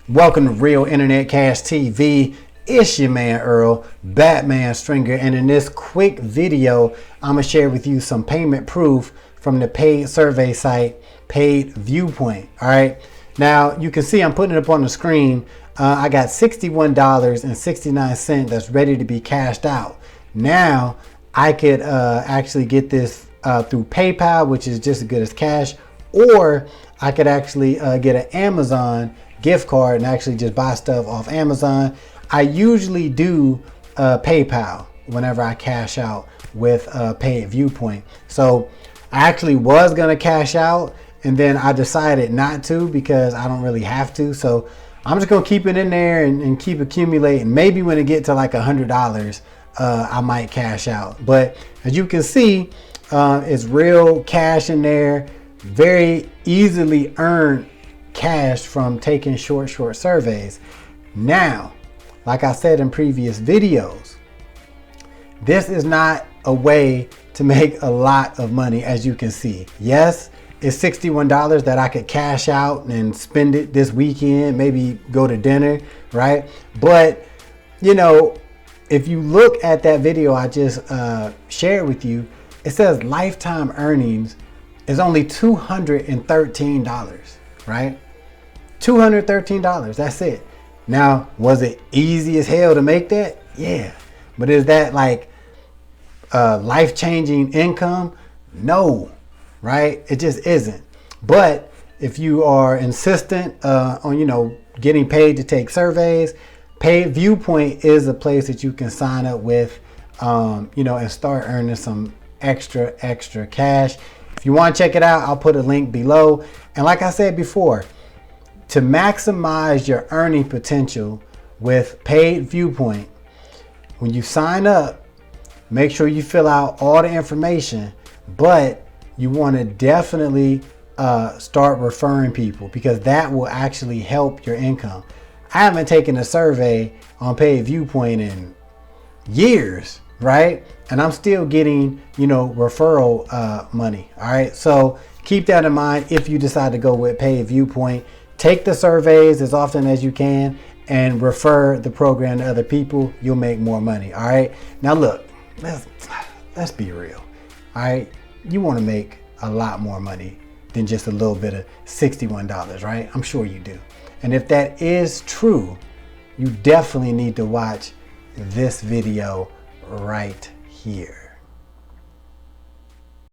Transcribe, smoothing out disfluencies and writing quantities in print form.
Welcome to Real Internet Cash TV. It's your man Earl, Batman Stringer, and in this quick video, I'm gonna share with you some payment proof from the paid survey site PaidViewpoint. All right, now you can see I'm putting it up on the screen. I got $61.69 that's ready to be cashed out. Now I could actually get this through PayPal, which is just as good as cash, or I could actually get an Amazon gift card and actually just buy stuff off Amazon. I usually do PayPal whenever I cash out with PaidViewpoint. So I actually was gonna cash out and then I decided not to because I don't really have to. So I'm just gonna keep it in there and keep accumulating. Maybe when it get to like $100, I might cash out. But as you can see, it's real cash in there, very easily earned cash from taking short surveys. Now, like I said in previous videos, this is not a way to make a lot of money. As you can see, yes, it's $61 that I could cash out and spend it this weekend, maybe go to dinner, right? But you know, if you look at that video I just shared with you, it says lifetime earnings is only $213, right? $213, that's it. Now, was it easy as hell to make that? Yeah. But is that like life-changing income? No, right? It just isn't. But if you are insistent on, you know, getting paid to take surveys, PaidViewpoint is a place that you can sign up with, you know, and start earning some extra cash. If you want to check it out, I'll put a link below. And like I said before, to maximize your earning potential with PaidViewpoint, when you sign up, make sure you fill out all the information, but you want to definitely start referring people because that will actually help your income. I haven't taken a survey on PaidViewpoint in years, right? And I'm still getting, you know, referral money. All right, so keep that in mind if you decide to go with PaidViewpoint. Take the surveys as often as you can and refer the program to other people. You'll make more money. All right, now look, let's be real. All right, you want to make a lot more money than just a little bit of $61, right? I'm sure you do. And if that is true, you definitely need to watch this video right here.